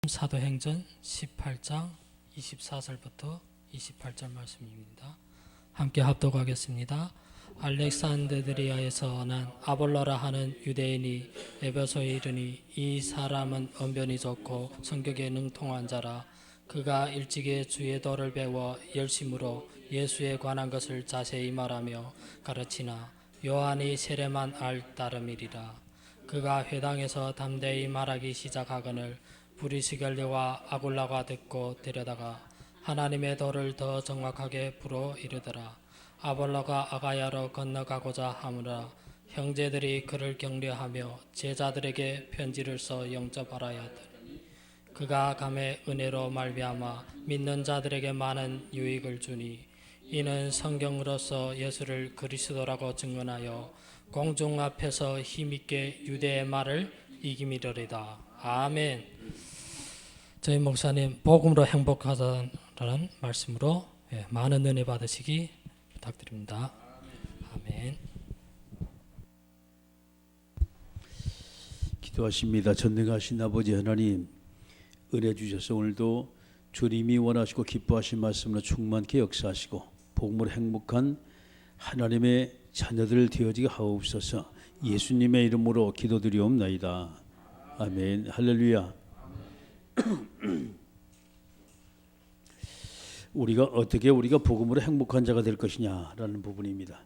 사도행전 18장 24절부터 28절 말씀입니다. 함께 합독하겠습니다. 알렉산드리아에서 난 아볼로라 하는 유대인이 에베소에 이르니 이 사람은 언변이 좋고 성격에 능통한 자라. 그가 일찍이 주의 도를 배워 열심으로 예수에 관한 것을 자세히 말하며 가르치나 요한이 세례만 알 따름이리라. 그가 회당에서 담대히 말하기 시작하거늘 브리스겔레와 아굴라가 듣고 데려다가 하나님의 도를 더 정확하게 불어 이르더라. 아볼로가 아가야로 건너가고자 하므라. 형제들이 그를 격려하며 제자들에게 편지를 써 영접하라 하더니 그가 감의 은혜로 말미암아 믿는 자들에게 많은 유익을 주니 이는 성경으로서 예수를 그리스도라고 증언하여 공중 앞에서 힘있게 유대의 말을 이기미르리다. 아멘. 저희 목사님 복음으로 행복하다는 말씀으로 많은 은혜 받으시기 부탁드립니다. 아멘. 기도하십니다. 전능하신 아버지 하나님, 은혜 주셔서 오늘도 주님이 원하시고 기뻐하신 말씀으로 충만케 역사하시고 복음으로 행복한 하나님의 자녀들 되어지게 하옵소서. 예수님의 이름으로 기도드리옵나이다. 아멘. 할렐루야. 어떻게 우리가 복음으로 행복한 자가 될 것이냐라는 부분입니다.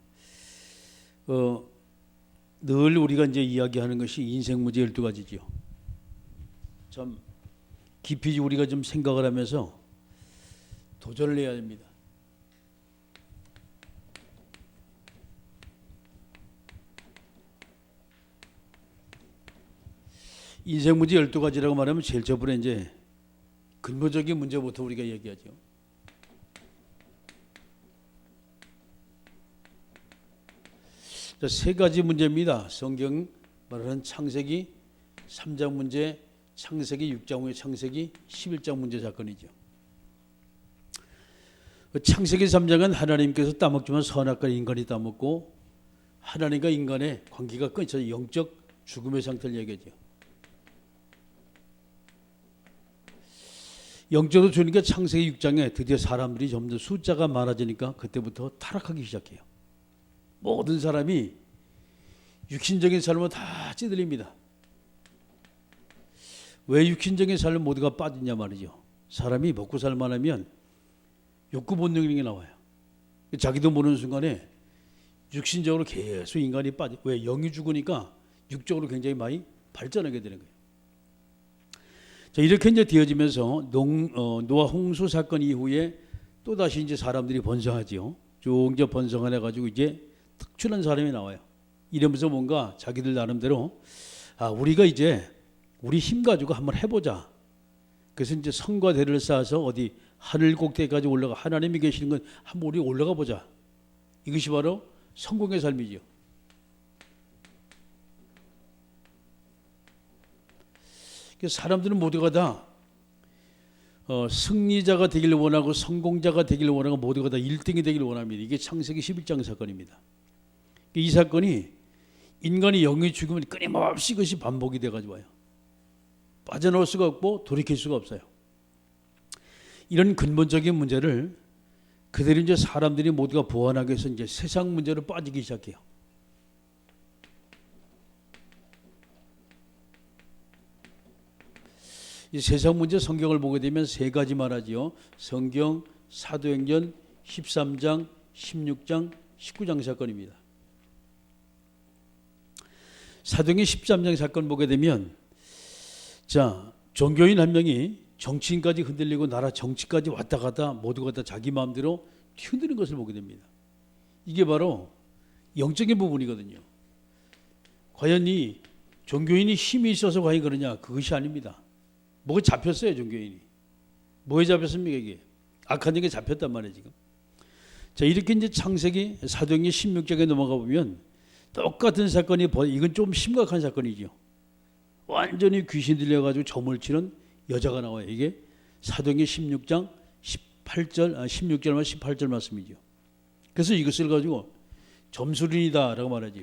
늘 우리가 이제 이야기하는 것이 인생 문제 12가지죠. 참 깊이 우리가 좀 생각을 하면서 도전을 해야 됩니다. 인생 문제 12가지라고 말하면 제일 저번에 이제 근본적인 문제부터 우리가 얘기하죠. 세 가지 문제입니다. 성경 말하는 창세기 3장 문제, 창세기 6장 문제, 창세기 11장 문제 사건이죠. 창세기 3장은 하나님께서 따먹지만 선악과 인간이 따먹고 하나님과 인간의 관계가 끊어져 영적 죽음의 상태를 얘기하죠. 영적으로 주니까 창세기 6장에 드디어 사람들이 점점 숫자가 많아지니까 그때부터 타락하기 시작해요. 모든 사람이 육신적인 삶으로 다 찌들립니다. 왜 육신적인 삶을 모두가 빠지냐 말이죠. 사람이 먹고 살만하면 욕구 본능이 나와요. 자기도 모르는 순간에 육신적으로 계속 인간이 빠져. 왜? 영이 죽으니까 육적으로 굉장히 많이 발전하게 되는 거예요. 자, 이렇게 이제 되어지면서 노아 홍수 사건 이후에 또 다시 이제 사람들이 번성하지요. 쭉 이제 번성해 가지고 이제 특출난 사람이 나와요. 이러면서 뭔가 자기들 나름대로 우리가 이제 우리 힘 가지고 한번 해보자. 그래서 이제 성과 대를 쌓아서 어디 하늘 꼭대기까지 올라가 하나님이 계시는 건 한번 우리 올라가 보자. 이것이 바로 성공의 삶이죠. 사람들은 모두가 다 승리자가 되기를 원하고 성공자가 되기를 원하고 모두가 다 1등이 되기를 원합니다. 이게 창세기 11장 사건입니다. 이 사건이 인간이 영이 죽으면 끊임없이 이것이 반복이 돼가지고 와요. 빠져나올 수가 없고 돌이킬 수가 없어요. 이런 근본적인 문제를 그대로 이제 사람들이 모두가 보완하기 위해서 이제 세상 문제로 빠지기 시작해요. 이 세상 문제 성경을 보게 되면 세 가지 말하지요. 성경, 사도행전 13장, 16장, 19장 사건입니다. 사도행전 13장 사건 보게 되면 자, 종교인 한 명이 정치인까지 흔들리고 나라 정치까지 왔다 갔다 모두가 다 자기 마음대로 튀어드는 것을 보게 됩니다. 이게 바로 영적인 부분이거든요. 과연 이 종교인이 힘이 있어서 과연 그러냐? 그것이 아닙니다. 뭐가 잡혔어요, 종교인이. 뭐에 잡혔습니까, 이게? 악한 영에 잡혔단 말이에요, 지금. 자, 이렇게 이제 창세기 사도행전 16장에 넘어가 보면 똑같은 사건이 이건 좀 심각한 사건이죠. 완전히 귀신 들려가지고 점을 치는 여자가 나와요. 이게 사도행전 16장 16절만 18절 말씀이죠. 그래서 이것을 가지고 점술인이다라고 말하죠.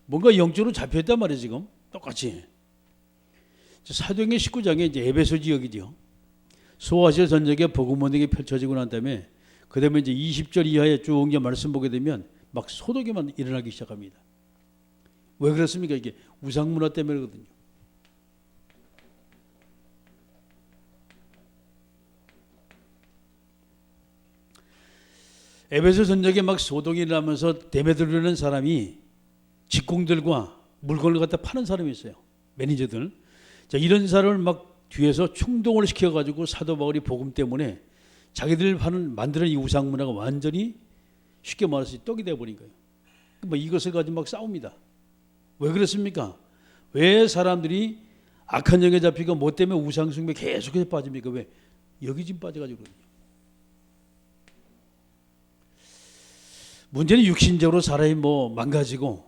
뭔가 영적으로 잡혀있단 말이에요. 지금 똑같이 사도행전 19장에 이제 에베소 지역이죠. 소아시아 전역에 복음 운동이 펼쳐지고 난 다음에 그다음에 이제 20절 이하에 쭉 이제 말씀 보게 되면 막 소독이만 일어나기 시작합니다. 왜 그렇습니까? 이게 우상 문화 때문이거든요. 에베소 전역에 막 소동이 일어나면서 대매들려는 사람이 직공들과 물건을 갖다 파는 사람이 있어요. 매니저들. 자, 이런 사람을 막 뒤에서 충동을 시켜가지고 사도 바울이 복음 때문에 자기들 만드는 이 우상 문화가 완전히 쉽게 말해서 떡이 되어버린 거예요. 뭐 이것을 가지고 막 싸웁니다. 왜 그렇습니까? 왜 사람들이 악한 영에 잡히고 뭐 때문에 우상 숭배에 계속해서 빠집니까? 왜? 여기 지금 빠져가지고 그러거든요. 문제는 육신적으로 사람이 뭐 망가지고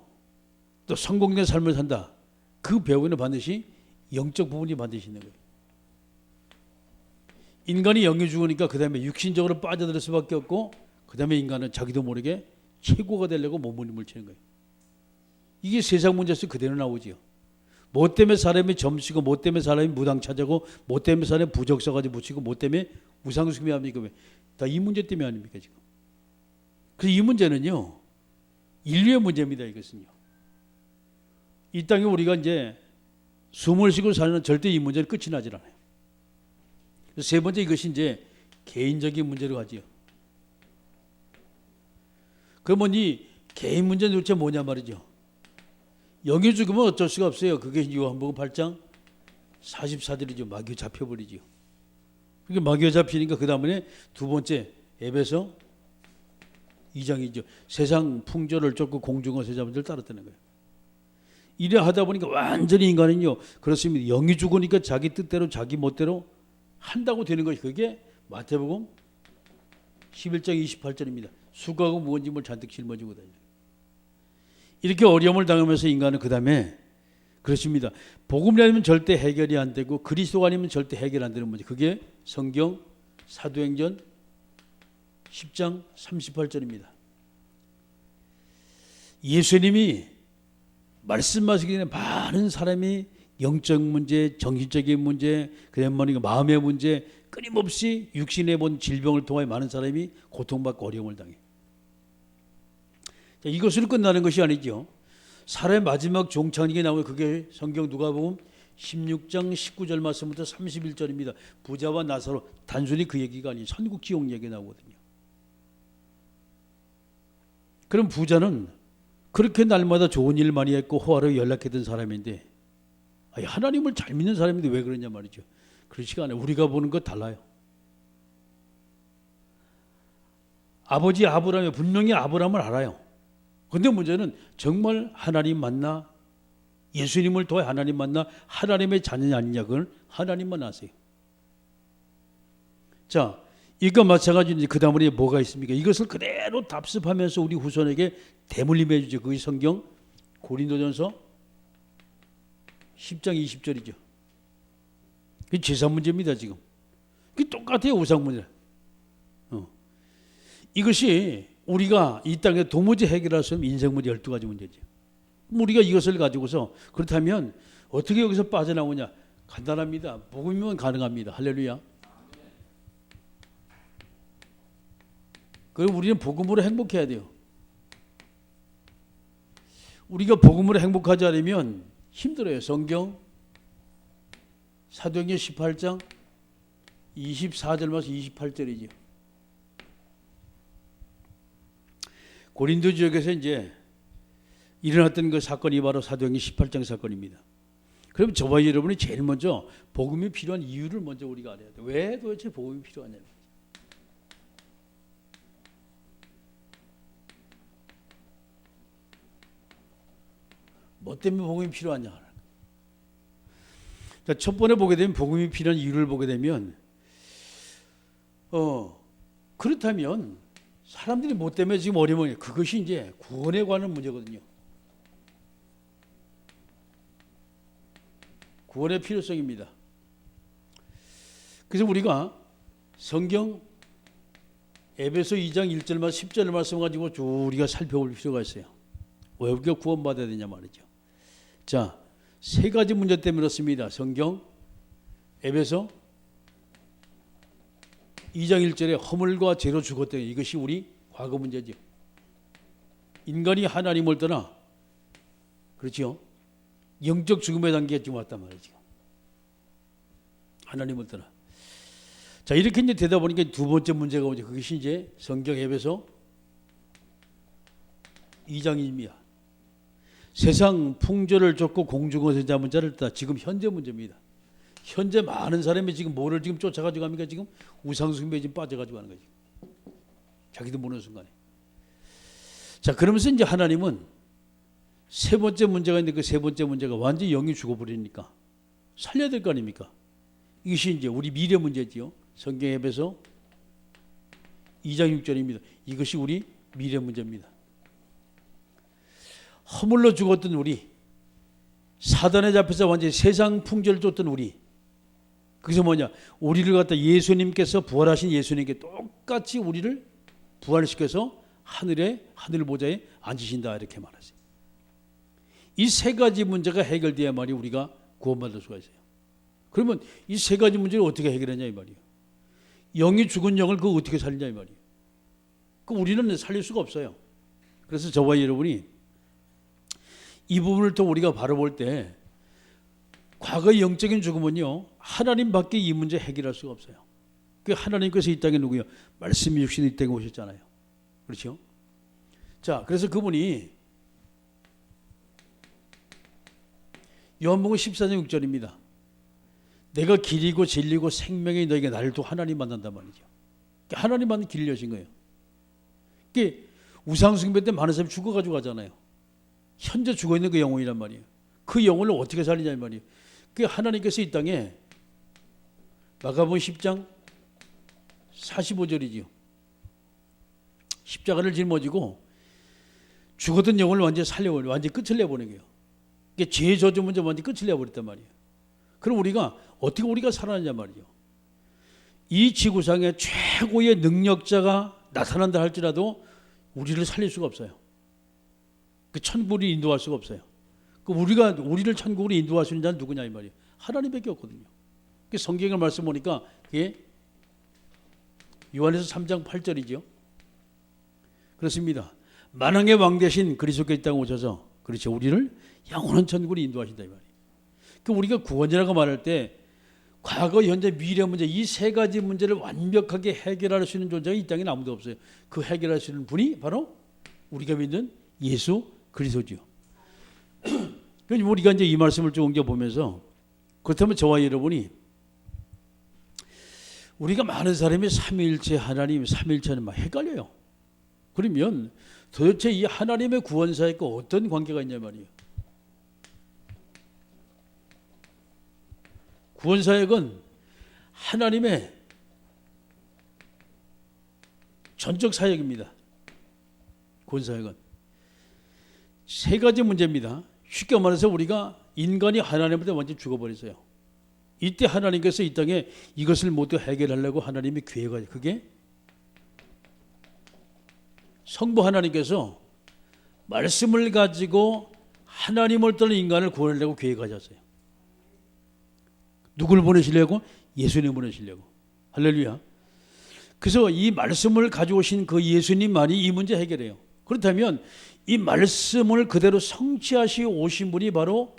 또 성공된 삶을 산다. 그 배후에는 반드시 영적 부분이 반드시 있는 거예요. 인간이 영이 죽으니까 그 다음에 육신적으로 빠져들 수밖에 없고 그 다음에 인간은 자기도 모르게 최고가 되려고 몸부림을 치는 거예요. 이게 세상 문제에서 그대로 나오지요. 뭐 때문에 사람이 점치고 뭐 때문에 사람이 무당차자고 뭐 때문에 사람이 부적서까지 붙이고 뭐 때문에 우상숭배합니까? 왜? 다 이 문제 때문에 아닙니까 지금? 그래서 이 문제는요 인류의 문제입니다. 이것은요. 이 땅에 우리가 이제 숨을 쉬고 사는 절대 이 문제는 끝이 나질 않아요. 세 번째 이것이 이제 개인적인 문제로 가지요. 그러면 이 개인 문제는 도대체 뭐냐 말이죠. 영이 죽으면 어쩔 수가 없어요. 그게 요한복음 8장 44절이죠. 마귀 잡혀버리죠. 그게 마귀가 잡히니까 그 다음에 두 번째 에베소 2장이죠. 세상 풍조를 쫓고 공중과 세자분들 따랐다는 거예요. 이래 하다 보니까 완전히 인간은요 그렇습니다. 영이 죽으니까 자기 뜻대로 자기 멋대로 한다고 되는 것이 그게 마태복음 11장 28절입니다. 수고하고 무거운 짐을 잔뜩 짊어지고 다니는 이렇게 어려움을 당하면서 인간은 그 다음에 그렇습니다. 복음이 아니면 절대 해결이 안 되고 그리스도가 아니면 절대 해결 안 되는 문제. 그게 성경 사도행전 10장 38절입니다. 예수님이 말씀하시기 전에 많은 사람이 영적 문제, 정신적인 문제, 그다음에 마음의 문제 끊임없이 육신에 본 질병을 통해 많은 사람이 고통받고 어려움을 당해. 자, 이것으로 끝나는 것이 아니죠. 사람의 마지막 종착역이 나오면 그게 성경 누가복음 16장 19절 말씀부터 31절입니다. 부자와 나사로 단순히 그 얘기가 아니에요. 천국지옥 얘기 나오거든요. 그럼 부자는 그렇게 날마다 좋은 일 많이 했고 호화로 연락했던 사람인데 하나님을 잘 믿는 사람인데 왜 그러냐 말이죠. 그렇지가 않아요. 우리가 보는 것 달라요. 아버지 아브라함이 분명히 아브라함을 알아요. 그런데 문제는 정말 하나님 만나 예수님을 통해 하나님 만나 하나님의 자녀냐 아니냐 그걸 하나님만 아세요. 자, 이거 마찬가지로 그 다음에 뭐가 있습니까? 이것을 그대로 답습하면서 우리 후손에게 대물림해 주죠. 그게 성경 고린도전서 10장 20절이죠. 그게 제사 문제입니다. 지금 그게 똑같아요. 우상 문제. 이것이 우리가 이 땅에 도무지 해결할 수 없는 인생 문제 12가지 문제죠. 우리가 이것을 가지고서 그렇다면 어떻게 여기서 빠져나오냐? 간단합니다. 복음이면 가능합니다. 할렐루야. 그럼 우리는 복음으로 행복해야 돼요. 우리가 복음으로 행복하지 않으면 힘들어요. 성경 사도행전 18장 24절 말씀 28절이죠. 고린도 지역에서 이제 일어났던 그 사건이 바로 사도행전 18장 사건입니다. 그럼 저와 여러분이 제일 먼저 복음이 필요한 이유를 먼저 우리가 알아야 돼요. 왜 도대체 복음이 필요하냐. 뭐 때문에 복음이 필요하냐. 자, 첫 번에 보게 되면 복음이 필요한 이유를 보게 되면 그렇다면 사람들이 뭐 때문에 지금 어려움이 그것이 이제 구원에 관한 문제거든요. 구원의 필요성입니다. 그래서 우리가 성경 에베소 2장 1절만 10절 말씀 가지고 쭉 우리가 살펴볼 필요가 있어요. 왜 우리가 구원받아야 되냐 말이죠. 자, 세 가지 문제 때문에 그렇습니다. 성경 에베소 2장 1절에 허물과 죄로 죽었다. 이것이 우리 과거 문제죠. 인간이 하나님을 떠나, 그렇죠? 영적 죽음의 단계에 지금 왔단 말이죠. 하나님을 떠나. 자, 이렇게 이제 되다 보니까 두 번째 문제가 오죠. 그것이 이제 성경 에베소 2장입니다. 세상 풍조를 쫓고 공중것을 잡은 자를 따. 지금 현재 문제입니다. 현재 많은 사람이 지금 뭐를 지금 쫓아가지고 합니까? 지금 우상숭배에 지금 빠져가지고 하는 거죠. 자기도 모르는 순간에. 자, 그러면서 이제 하나님은 세 번째 문제가 있는데 그 세 번째 문제가 완전히 영이 죽어버리니까 살려야 될 거 아닙니까? 이것이 이제 우리 미래 문제지요. 성경 에베소 2장 6절입니다. 이것이 우리 미래 문제입니다. 허물로 죽었던 우리, 사단에 잡혀서 완전히 세상 풍조를 쫓던 우리, 그래서 뭐냐, 우리를 갖다 예수님께서 부활하신 예수님께 똑같이 우리를 부활시켜서 하늘 보좌에 앉으신다 이렇게 말하세요. 이 세 가지 문제가 해결돼야 말이 우리가 구원받을 수가 있어요. 그러면 이 세 가지 문제를 어떻게 해결하냐 이 말이에요. 영이 죽은 영을 그거 어떻게 살리냐 이 말이에요. 그 우리는 살릴 수가 없어요. 그래서 저와 여러분이 이 부분을 또 우리가 바라볼 때 과거의 영적인 죽음은요, 하나님밖에 이 문제 해결할 수가 없어요. 그 하나님께서 이 땅에 누구요? 말씀이 육신이 이 땅에 오셨잖아요. 그렇죠? 자, 그래서 그분이 요한복음 14장 6절입니다. 내가 길이고 진리고 생명이 너에게 나를 또 하나님 만난단 말이죠. 하나님만 길 여신 거예요. 그게 우상숭배 때 많은 사람이 죽어가지고 가잖아요. 현재 죽어있는 그 영혼이란 말이에요. 그 영혼을 어떻게 살리냐 이 말이에요. 그 하나님께서 이 땅에 마가복음 10장 45절이지요. 십자가를 짊어지고 죽었던 영혼을 완전히 살려버려, 완전히 끝을 내보는 거예요. 그게 죄 저주 문제 완전히 끝을 내버렸단 말이에요. 그럼 어떻게 우리가 살아나냐 말이에요. 이 지구상에 최고의 능력자가 나타난다 할지라도 우리를 살릴 수가 없어요. 그 천국으로 인도할 수가 없어요. 그 우리를 천국으로 인도할 수 있는 자는 누구냐 이 말이에요. 하나님밖에 없거든요. 그 성경의 말씀 보니까 그게 요한에서 3장 8절이죠. 그렇습니다. 만왕의 왕 대신 그리스도께 이 땅에 오셔서, 그렇죠, 우리를 영원한 천국으로 인도하신다 이 말이에요. 그 우리가 구원자라고 말할 때 과거, 현재, 미래 문제 이 세 가지 문제를 완벽하게 해결할 수 있는 존재가 이 땅에 아무도 없어요. 그 해결할 수 있는 분이 바로 우리가 믿는 예수 그리스도죠. 그러니까 우리가 이제 이 말씀을 좀 옮겨보면서, 그렇다면 저와 여러분이, 우리가 많은 사람이 삼위일체 하나님, 삼위일체는 막 헷갈려요. 그러면 도대체 이 하나님의 구원사역과 어떤 관계가 있냐 말이에요. 구원사역은 하나님의 전적 사역입니다. 구원사역은 세 가지 문제입니다. 쉽게 말해서 우리가 인간이 하나님한테 완전히 죽어버렸어요. 이때 하나님께서 이 땅에 이것을 모두 해결하려고 하나님이 계획하죠. 그게 성부 하나님께서 말씀을 가지고 하나님을 떠난 인간을 구원하려고 계획하셨어요. 누구를 보내시려고? 예수님 보내시려고. 할렐루야. 그래서 이 말씀을 가져오신 그 예수님만이 이 문제 해결해요. 그렇다면 이 말씀을 그대로 성취하시고 오신 분이 바로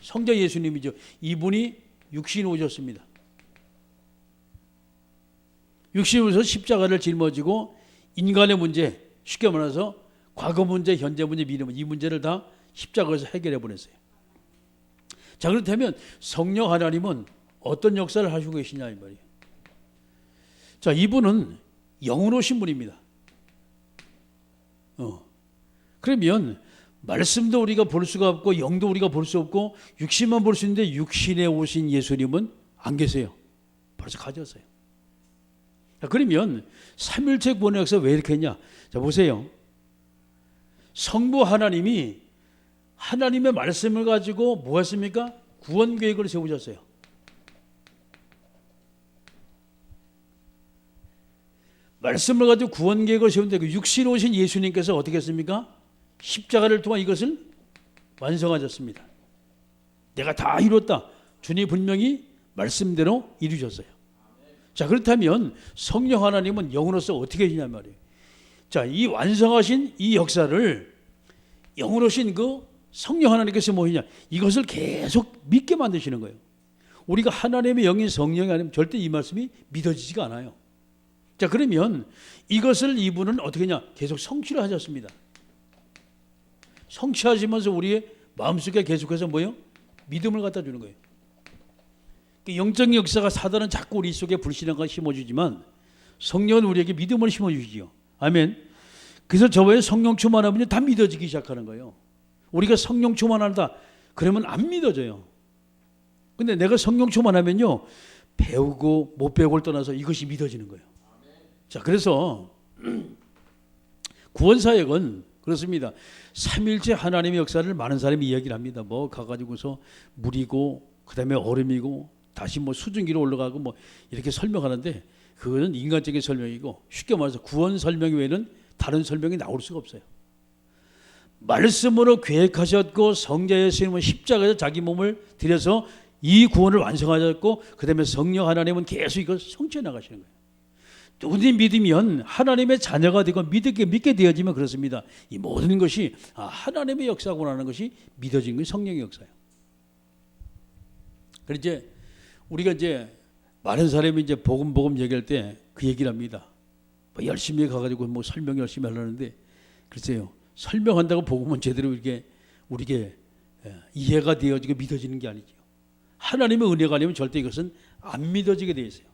성자 예수님이죠. 이분이 육신이 오셨습니다. 육신이 오셔서 십자가를 짊어지고 인간의 문제, 쉽게 말해서 과거 문제, 현재 문제, 미래 문제, 이 문제를 다 십자가에서 해결해 보냈어요. 자, 그렇다면 성령 하나님은 어떤 역사를 하시고 계시냐 이 말이에요. 자, 이분은 영으로신 분입니다. 그러면 말씀도 우리가 볼 수가 없고 영도 우리가 볼 수 없고 육신만 볼 수 있는데, 육신에 오신 예수님은 안 계세요. 벌써 가졌어요. 자, 그러면 삼일체 구원의 역사 왜 이렇게 했냐? 자, 보세요. 성부 하나님이 하나님의 말씀을 가지고 뭐 했습니까? 구원 계획을 세우셨어요. 말씀을 가지고 구원 계획을 세우는데 그 육신 오신 예수님께서 어떻게 했습니까? 십자가를 통한 이것을 완성하셨습니다. 내가 다 이뤘다. 주님 분명히 말씀대로 이루셨어요. 자, 그렇다면 성령 하나님은 영으로서 어떻게 하시냔 말이에요. 자, 이 완성하신 이 역사를 영으로신 그 성령 하나님께서 뭐냐? 이것을 계속 믿게 만드시는 거예요. 우리가 하나님의 영인 성령이 아니면 절대 이 말씀이 믿어지지가 않아요. 자, 그러면 이것을 이분은 어떻게 하냐? 계속 성취를 하셨습니다. 성취하시면서 우리의 마음속에 계속해서 뭐예요? 믿음을 갖다 주는 거예요. 영적인 역사가 사단은 자꾸 우리 속에 불신앙을 심어주지만 성령은 우리에게 믿음을 심어주시죠. 아멘. 그래서 저와의 성령 충만하면 다 믿어지기 시작하는 거예요. 우리가 성령 충만하다 그러면 안 믿어져요. 근데 내가 성령 충만하면요, 배우고 못 배우고를 떠나서 이것이 믿어지는 거예요. 자, 그래서 구원사역은 그렇습니다. 삼일째 하나님의 역사를 많은 사람이 이야기를 합니다. 뭐 가가지고서 물이고 그다음에 얼음이고 다시 뭐 수증기로 올라가고 뭐 이렇게 설명하는데 그거는 인간적인 설명이고 쉽게 말해서 구원 설명 외에는 다른 설명이 나올 수가 없어요. 말씀으로 계획하셨고 성자 예수님은 십자가에서 자기 몸을 들여서 이 구원을 완성하셨고 그다음에 성령 하나님은 계속 이걸 성취해 나가시는 거예요. 누구든지 믿으면 하나님의 자녀가 되고 믿게 되어지면 그렇습니다. 이 모든 것이 하나님의 역사구나라는 것이 믿어진 것이 성령의 역사예요. 그래서 이제 우리가 이제 많은 사람이 이제 복음 얘기할 때 그 얘기를 합니다. 뭐 열심히 가가지고 뭐 설명 열심히 하려는데 글쎄요, 설명한다고 복음은 제대로 이렇게 우리에게 이해가 되어지고 믿어지는 게 아니죠. 하나님의 은혜가 아니면 절대 이것은 안 믿어지게 되어 있어요.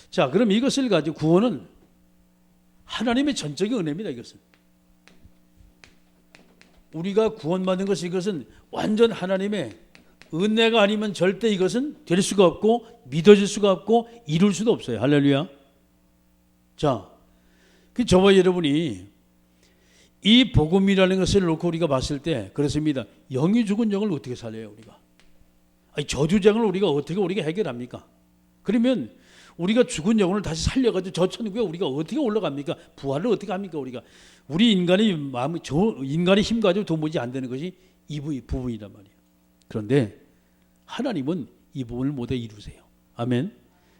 자, 그럼 이것을 가지고 구원은 하나님의 전적인 은혜입니다. 이것은 우리가 구원받는 것이 이것은 완전 하나님의 은혜가 아니면 절대 이것은 될 수가 없고 믿어질 수가 없고 이룰 수도 없어요. 할렐루야. 자, 그 저와 여러분이 이 복음이라는 것을 놓고 우리가 봤을 때 그렇습니다. 영이 죽은 영을 어떻게 살려요 우리가? 아니, 저주쟁을 우리가 해결합니까? 그러면 우리가 죽은 영혼을 다시 살려가지고 저 천국에 우리가 어떻게 올라갑니까? 부활을 어떻게 합니까? 우리 인간의 마음이 인간의 힘 가지고 도무지 안 되는 것이 이 부분이란 말이에요. 그런데 하나님은 이 부분을 모두 이루세요. 아멘.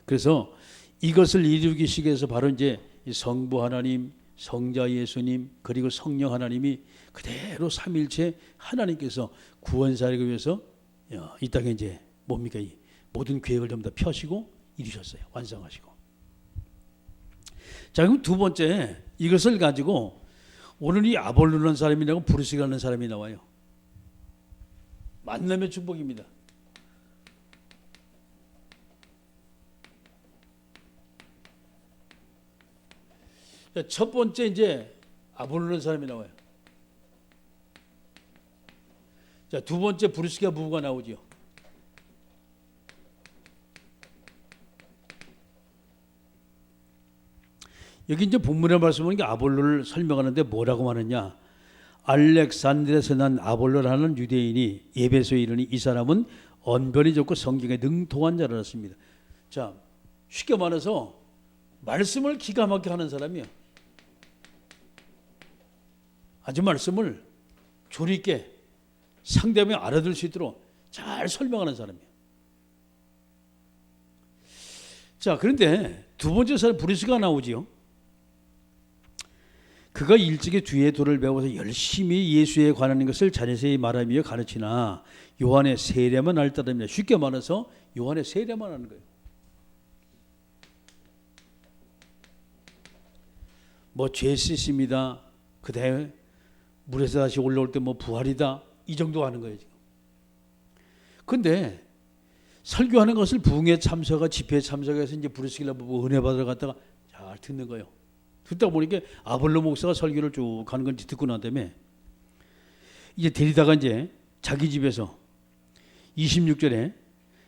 그래서 이것을 이루기 시기에서 바로 이제 성부 하나님, 성자 예수님, 그리고 성령 하나님이 그대로 삼일체 하나님께서 구원사역을 위해서 이 땅에 이제 뭡니까? 이 모든 계획을 전부 다 펴시고 이루셨어요. 완성하시고. 자, 그럼 두 번째 이것을 가지고 오늘 이 아볼로라는 사람이라고 부르시라는 사람이 나와요. 만남의 축복입니다. 자, 첫 번째 이제 아볼로라는 사람이 나와요. 자, 두 번째 브루스가 부부가 나오죠. 여기 이제 본문에 말씀하는 게 아볼로를 설명하는데 뭐라고 말하냐? 알렉산드에서 난 아볼로라는 유대인이 에베소에 이르니 이 사람은 언변이 좋고 성경에 능통한 자라였습니다. 자, 쉽게 말해서 말씀을 기가 막히게 하는 사람이에요. 아주 말씀을 조리 있게 상대방이 알아들 수 있도록 잘 설명하는 사람이에요. 자, 그런데 두 번째 사람 브루스가 나오지요. 그가 일찍이 뒤에 도를 배워서 열심히 예수에 관한 것을 자세히 말하며 가르치나 요한의 세례만 할 따름이다. 쉽게 말해서 요한의 세례만 하는 거예요. 뭐 죄 씻습니다. 그다음에 물에서 다시 올라올 때 뭐 부활이다. 이 정도 하는 거예요 지금. 근데 설교하는 것을 부흥회 참석하 집회에 참석해서 이제 부르시길래 보고 은혜 받으러 갔다가 잘 듣는 거예요. 듣다 보니까 아볼로 목사가 설교를 쭉 하는 걸 듣고 난 다음에 이제 데리다가 이제 자기 집에서 26절에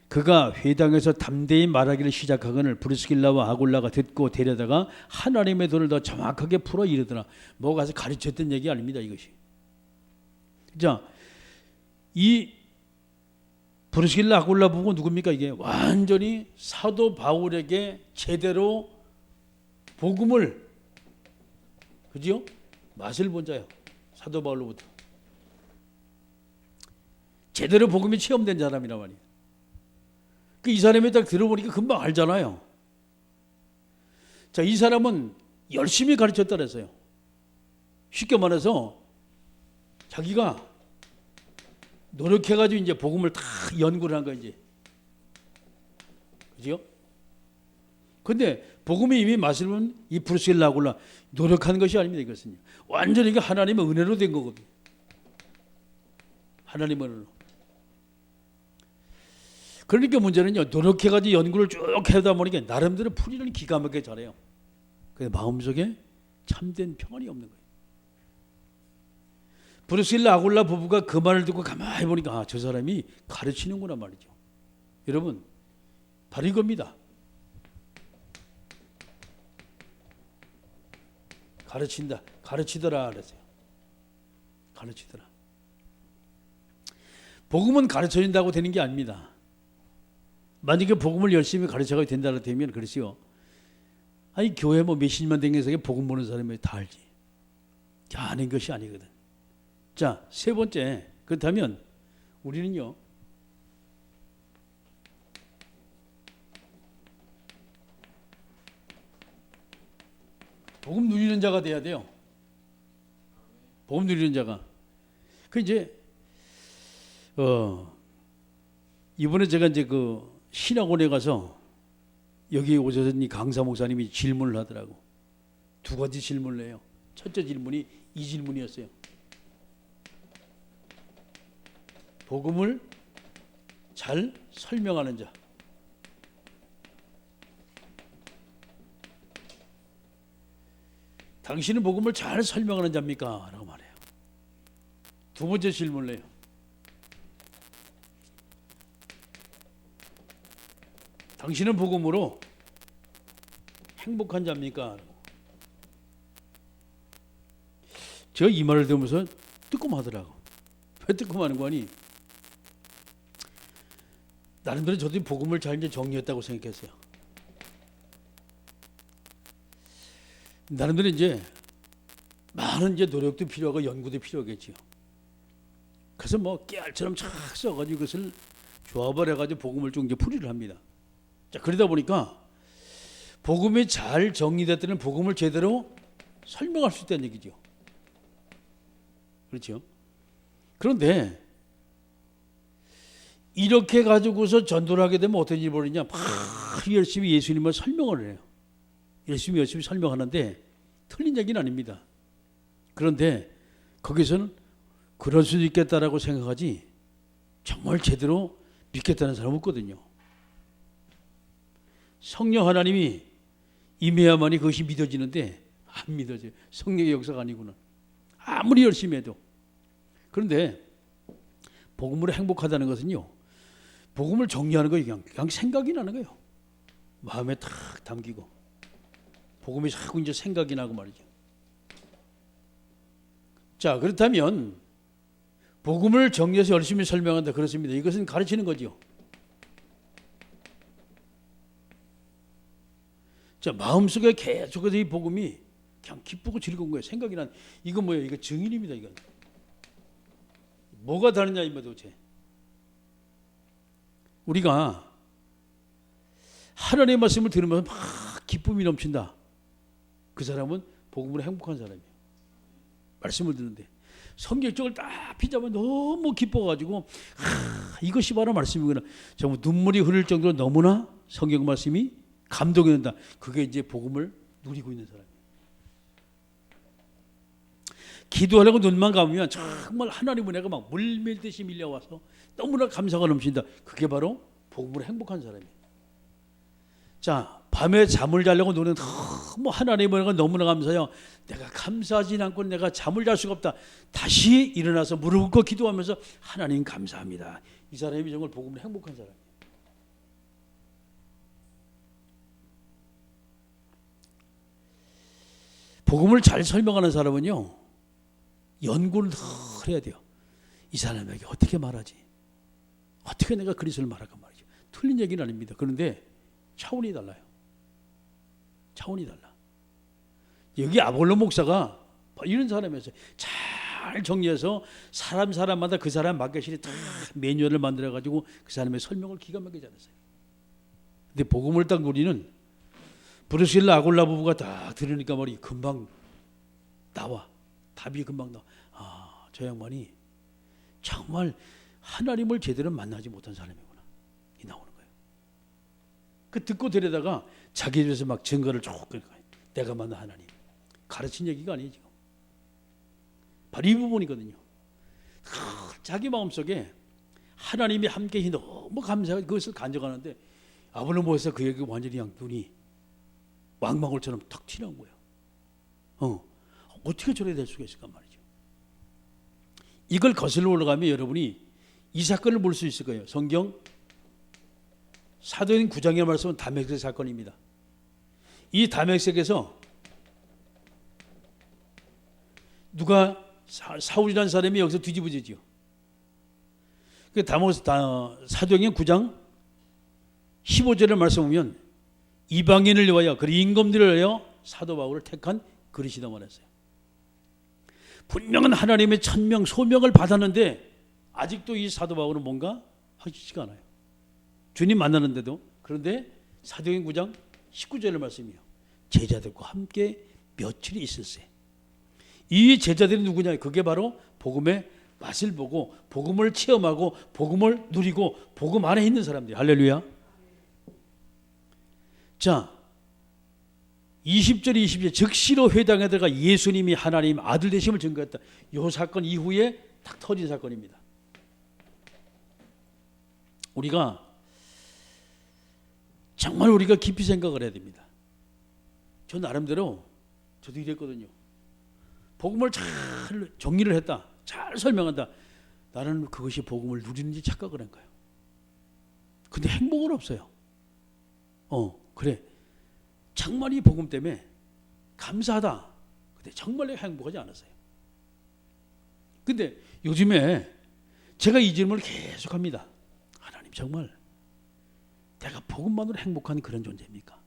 그가 회당에서 담대히 말하기를 시작하거늘 브리스길라와 아굴라가 듣고 데려다가 하나님의 도를 더 정확하게 풀어 이르더라. 뭐 가서 가르쳤던 얘기 아닙니다 이것이. 자, 이 브리스길라 아굴라 보고 누굽니까? 이게 완전히 사도 바울에게 제대로 복음을 그죠? 맛을 본 자요. 사도 바울로부터. 제대로 복음이 체험된 사람이란 말이에요. 이 사람이 딱 들어보니까 금방 알잖아요. 자, 이 사람은 열심히 가르쳤다 그랬어요. 쉽게 말해서 자기가 노력해가지고 이제 복음을 다 연구를 한 거예요, 이제. 그죠? 근데 복음이 이미 마시면 이 브루셀라 아굴라 노력한 것이 아닙니다, 이것은요. 완전히 이게 하나님의 은혜로 된 거거든요. 하나님의 은혜로. 그러니까 문제는요, 노력해가지고 연구를 쭉 하다 보니까 나름대로 풀이는 기가 막히게 잘해요. 근데 마음속에 참된 평안이 없는 거예요. 브루셀라 아굴라 부부가 그 말을 듣고 가만히 보니까 아, 저 사람이 가르치는구나 말이죠. 여러분, 바로 이겁니다. 가르친다. 가르치더라 그랬어요. 가르치더라. 복음은 가르쳐진다고 되는 게 아닙니다. 만약에 복음을 열심히 가르쳐가 된다고 되면 그렇지요. 아니 교회 뭐 몇십만 댕겨서 복음 보는 사람이 다 알지. 아는 것이 아니거든. 자, 세 번째. 그렇다면 우리는요. 복음 누리는 자가 돼야 돼요. 복음 누리는 자가. 그 이제 이번에 제가 이제 그 신학원에 가서 여기 오셔서 이 강사 목사님이 질문을 하더라고. 두 가지 질문을 해요. 첫째 질문이 이 질문이었어요. 복음을 잘 설명하는 자. 당신은 복음을 잘 설명하는 자입니까? 라고 말해요. 두 번째 질문을 해요. 당신은 복음으로 행복한 자입니까? 제가 이 말을 들으면서 뜨끔하더라고. 왜 뜨끔하는 거니? 나름대로 저도 복음을 잘 이제 정리했다고 생각했어요. 나름대로 이제 많은 이제 노력도 필요하고 연구도 필요하겠지요. 그래서 뭐 깨알처럼 착 써가지고 그것을 조합을 해가지고 복음을 좀 이제 풀이를 합니다. 자, 그러다 보니까 복음이 잘 정리됐다는 복음을 제대로 설명할 수 있다는 얘기죠. 그렇죠? 그런데 이렇게 가지고서 전도를 하게 되면 어떤 일이 벌어지냐? 막 열심히 예수님을 설명을 해요. 열심히 설명하는데 틀린 얘기는 아닙니다. 그런데 거기서는 그럴 수도 있겠다라고 생각하지 정말 제대로 믿겠다는 사람은 없거든요. 성령 하나님이 임해야만이 그것이 믿어지는데 안 믿어져요. 성령의 역사가 아니구나. 아무리 열심히 해도. 그런데 복음으로 행복하다는 것은요. 복음을 정리하는 거예요. 그냥 생각이 나는 거예요. 마음에 탁 담기고. 복음이 자꾸 이제 생각이 나고 말이죠. 자, 그렇다면 복음을 정리해서 열심히 설명한다. 그렇습니다. 이것은 가르치는 거죠. 자, 마음속에 계속해서 이 복음이 그냥 기쁘고 즐거운 거예요. 생각이 난. 이거 뭐예요? 이거 증인입니다. 이건. 뭐가 다르냐 이 말 도대체. 우리가 하나님의 말씀을 들으면서 막 기쁨이 넘친다. 그 사람은 복음으로 행복한 사람이에요. 말씀을 듣는데 성경적을 딱 피자면 너무 기뻐가지고 이것이 바로 말씀이구나. 정말 눈물이 흐를 정도로 너무나 성경 말씀이 감동이 된다. 그게 이제 복음을 누리고 있는 사람이에요. 기도하려고 눈만 감으면 정말 하나님 은혜가 막 물밀듯이 밀려와서 너무나 감사가 넘친다. 그게 바로 복음으로 행복한 사람이에요. 자, 밤에 잠을 자려고 노는 너무 하나님의 은혜가 너무나 감사해요. 내가 감사하지 않고 내가 잠을 잘 수가 없다. 다시 일어나서 무릎 꿇고 기도하면서 하나님 감사합니다. 이 사람이 정말 복음으로 행복한 사람이에요. 복음을 잘 설명하는 사람은요. 연구를 더 해야 돼요. 이 사람에게 어떻게 말하지? 어떻게 내가 그리스도를 말할까 말이죠. 틀린 얘기는 아닙니다. 그런데 차원이 달라요. 차원이 달라. 여기 아볼로 목사가 이런 사람이었어요. 잘 잘 정리해서 사람마다 그 사람 마켓이 다 매뉴얼을 만들어 가지고 그 사람의 설명을 기가 막히게 잘했어요. 근데 복음을 딱 우리는 브루실라 아골라 부부가 딱 들으니까 말이 금방 나와. 답이 금방 나와. 아, 저 양반이 정말 하나님을 제대로 만나지 못한 사람이구나. 이 나오는 거예요. 그 듣고 데려다가 자기 집에서 막 증거를 쭉 내가 만난 하나님. 가르친 얘기가 아니에요 지금. 바로 이 부분이거든요. 자기 마음속에 하나님이 함께히 너무 감사하고 그것을 간증하는데 아브라함에서 그 얘기 완전히 눈이 왕망울처럼 탁 튀는 거예요. 어떻게 저래 될 수가 있을까 말이죠. 이걸 거슬러 올라가면 여러분이 이 사건을 볼 수 있을 거예요. 성경 사도행 9장의 말씀은 다메섹 사건입니다. 이 다메섹에서 누가 사울이라는 사람이 여기서 뒤집어지죠. 그 사도행전 9장 15절의 말씀 보면 이방인을 위하여 그리고 임금들을 위하여 사도 바울을 택한 그릇이다 말했어요. 분명한 하나님의 천명 소명을 받았는데 아직도 이 사도 바울은 뭔가 하시지가 않아요. 주님 만나는데도. 그런데 사도행전 9장 19절의 말씀이요. 제자들과 함께 며칠이 있었어요. 이 제자들이 누구냐? 그게 바로 복음의 맛을 보고 복음을 체험하고 복음을 누리고 복음 안에 있는 사람들. 할렐루야. 자, 20절 22절 즉시로 회당에 들어가 예수님이 하나님 아들 되심을 증거했다. 이 사건 이후에 딱 터진 사건입니다. 정말 우리가 깊이 생각을 해야 됩니다. 저 나름대로 저도 이랬거든요. 복음을 잘 정리를 했다. 잘 설명한다. 나는 그것이 복음을 누리는지 착각을 한 거예요. 근데 행복은 없어요. 그래. 정말 이 복음 때문에 감사하다. 근데 정말 내가 행복하지 않았어요. 근데 요즘에 제가 이 질문을 계속합니다. 하나님 정말 내가 복음만으로 행복한 그런 존재입니까?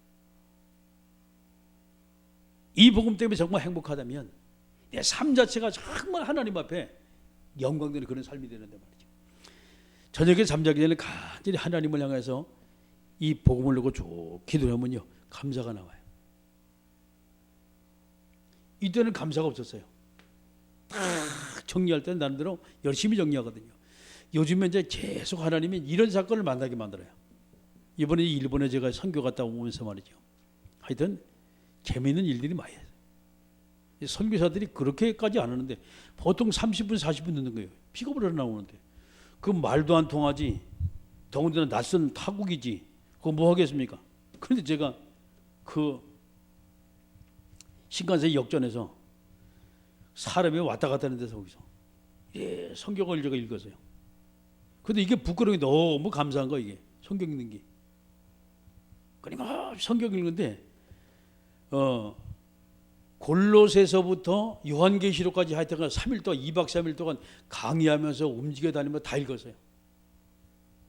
이 복음 때문에 정말 행복하다면 내 삶 자체가 정말 하나님 앞에 영광되는 그런 삶이 되는데 말이죠. 저녁에 잠자기 전에 간절히 하나님을 향해서 이 복음을 놓고 쭉 기도하면요 감사가 나와요. 이때는 감사가 없었어요. 정리할 때는 나름대로 열심히 정리하거든요. 요즘에 이제 계속 하나님이 이런 사건을 만나게 만들어요. 이번에 일본에 제가 선교 갔다 오면서 말이죠. 하여튼 재미있는 일들이 많이 해요. 선교사들이 그렇게까지 안 하는데 보통 30분 40분 듣는 거예요. 픽업을 하러 나오는데 그 말도 안 통하지. 더군다나 낯선 타국이지. 그거 뭐 하겠습니까? 그런데 제가 그 신간세 역전에서 사람이 왔다 갔다 하는 데서 거기서 성경을 제가 읽었어요. 근데 이게 부끄러움이 너무 감사한 거예요. 이게 성경 읽는 게. 그러니까 성경 읽는데 골로새서부터 요한계시록까지 하여튼 3일 동안 2박 3일 동안 강의하면서 움직여 다니면서 다 읽었어요.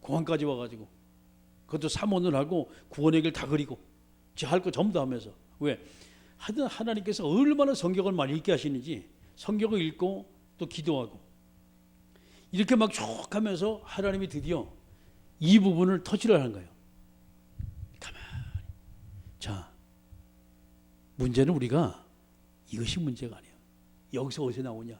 공항까지 와가지고 그것도 삼원을 하고 구원의 길 다 그리고 제 할 거 전부 다 하면서. 왜? 하여튼 하나님께서 얼마나 성경을 많이 읽게 하시는지 성경을 읽고 또 기도하고 이렇게 막 쭉 하면서 하나님이 드디어 이 부분을 터치를 하는 거예요. 가만히. 자, 문제는 우리가 이것이 문제가 아니에요. 여기서 어디서 나오냐?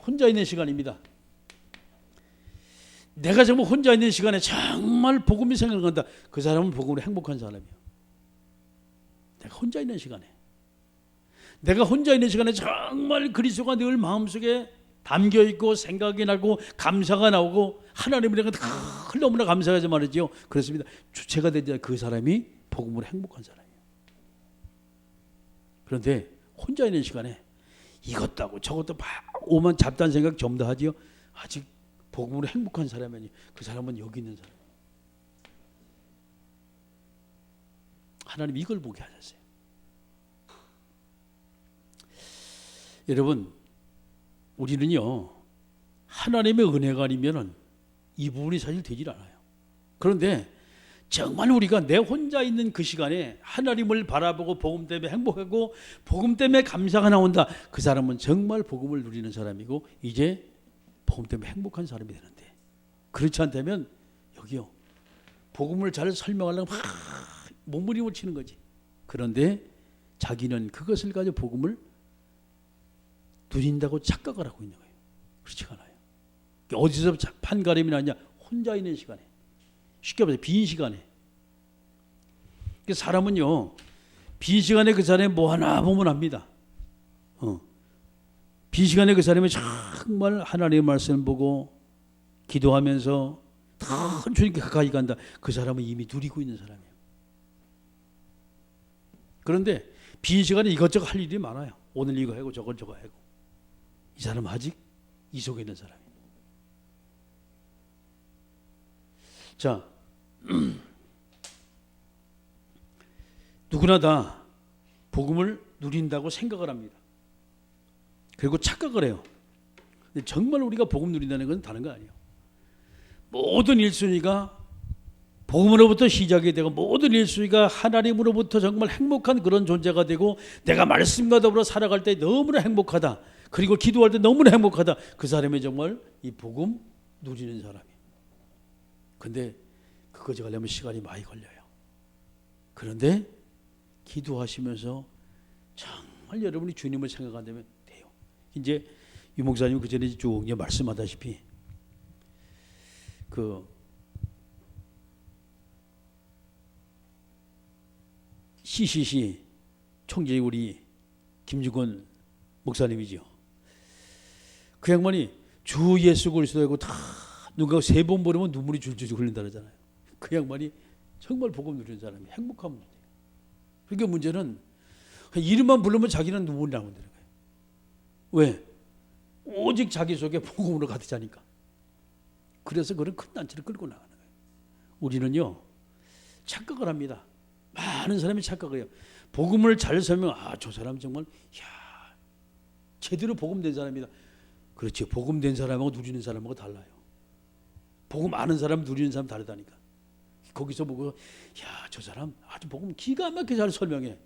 혼자 있는 시간입니다. 내가 정말 혼자 있는 시간에 정말 복음이 생각난다. 그 사람은 복음으로 행복한 사람이에요. 내가 혼자 있는 시간에. 내가 혼자 있는 시간에 정말 그리스도가 늘 마음속에 담겨 있고 생각이 나고 감사가 나오고 하나님에 대한 너무나 감사하지 말이죠. 그렇습니다. 주체가 되자 그 사람이 복음으로 행복한 사람이에요. 그런데 혼자 있는 시간에 이것도 하고 저것도 막 오만 잡다한 생각 전부 다 하지요. 아직 복음으로 행복한 사람이 그 사람은 여기 있는 사람. 하나님 이걸 보게 하셨어요. 여러분, 우리는요 하나님의 은혜가 아니면은 이 부분이 사실 되질 않아요. 그런데 정말 우리가 내 혼자 있는 그 시간에 하나님을 바라보고 복음 때문에 행복하고 복음 때문에 감사가 나온다. 그 사람은 정말 복음을 누리는 사람이고 이제 복음 때문에 행복한 사람이 되는데, 그렇지 않다면 여기요, 복음을 잘 설명하려면 막 몸부림을 치는 거지. 그런데 자기는 그것을 가지고 복음을 누린다고 착각을 하고 있는 거예요. 그렇지 않아요. 어디서 판가름이 나냐? 혼자 있는 시간에, 쉽게 말해서 빈 시간에. 사람은요, 빈 시간에 그 사람이 뭐 하나 보면 압니다. 빈 시간에 그 사람이 정말 하나님의 말씀을 보고 기도하면서 다 주님께 가까이 간다. 그 사람은 이미 누리고 있는 사람이에요. 그런데 빈 시간에 이것저것 할 일이 많아요. 오늘 이거 하고 저걸 저거 하고. 이 사람은 아직 이 속에 있는 사람이에요. 자, 누구나 다 복음을 누린다고 생각을 합니다. 그리고 착각을 해요. 근데 정말 우리가 복음 누린다는 건 다른 거 아니에요. 모든 일순위가 복음으로부터 시작이 되고 모든 일순위가 하나님으로부터 정말 행복한 그런 존재가 되고 내가 말씀과 더불어 살아갈 때 너무나 행복하다. 그리고 기도할 때 너무나 행복하다. 그 사람이 정말 이 복음 누리는 사람이에요. 근데 그거 하려면 시간이 많이 걸려요. 그런데 기도하시면서 정말 여러분이 주님을 생각한다면 돼요. 이제 유 목사님 그 전에 쭉 말씀하다시피 그 CCC 총재 우리 김주건 목사님이죠. 그 양반이 주 예수 그리스도하고 다 누가 세 번 부르면 눈물이 줄줄 흘린다 그러잖아요. 그 양반이 정말 복음 누리는 사람이 행복한 문제예요. 그러니까 문제는 이름만 부르면 자기는 눈물이 나온다는 거예요. 왜? 오직 자기 속에 복음으로 가득 차니까. 그래서 그런 큰 단체를 끌고 나가는 거예요. 우리는요, 착각을 합니다. 많은 사람이 착각을 해요. 복음을 잘 설명, 저 사람 정말 제대로 복음된 사람이다. 그렇지, 복음된 사람하고 누리는 사람하고 달라요. 복음 아는 사람 누리는 사람 다르다니까. 거기서 보고 저 사람 아주 복음 기가 막히게 잘 설명해.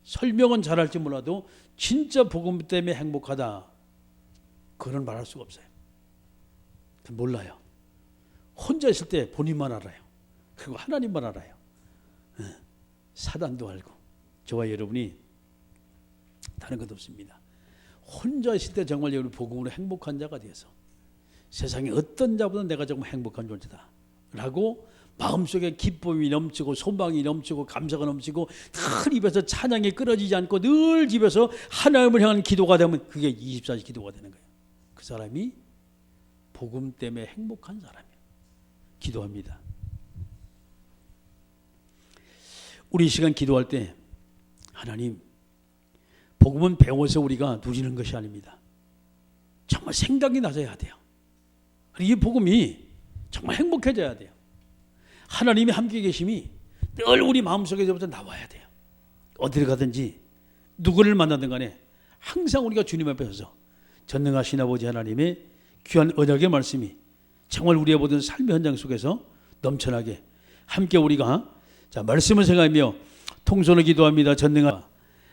설명은 잘할지 몰라도 진짜 복음 때문에 행복하다, 그건 말할 수가 없어요. 몰라요. 혼자 있을 때 본인만 알아요. 그리고 하나님만 알아요. 사단도 알고. 저와 여러분이 다른 것 없습니다. 혼자 있을 때 정말 여러분 복음으로 행복한 자가 되어서 세상에 어떤 자보다 내가 정말 행복한 존재다 라고 마음속에 기쁨이 넘치고 소망이 넘치고 감사가 넘치고 늘 입에서 찬양이 끊어지지 않고 늘 집에서 하나님을 향한 기도가 되면 그게 24시 기도가 되는 거예요. 그 사람이 복음 때문에 행복한 사람이에요. 기도합니다. 우리 이 시간 기도할 때 하나님, 복음은 배워서 우리가 누리는 것이 아닙니다. 정말 생각이 나져야 돼요. 이 복음이 정말 행복해져야 돼요. 하나님이 함께 계심이 늘 우리 마음속에서부터 나와야 돼요. 어디를 가든지 누구를 만나든 간에 항상 우리가 주님 앞에 서서 전능하신 아버지 하나님의 귀한 언약의 말씀이 정말 우리의 모든 삶의 현장 속에서 넘쳐나게 함께 우리가 말씀을 생각하며 통솔을 기도합니다. 전능한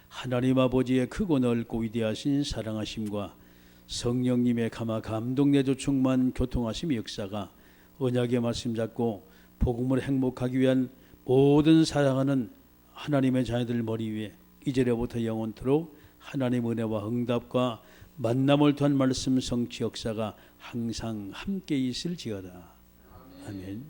하나님 아버지의 크고 넓고 위대하신 사랑하심과 성령님의 감동 내조 충만 교통하심의 역사가 언약의 말씀 잡고 복음을 행복하기 위한 모든 사랑하는 하나님의 자녀들 머리 위에 이제로부터 영원토록 하나님의 은혜와 응답과 만남을 통한 말씀 성취 역사가 항상 함께 있을지어다. 아멘.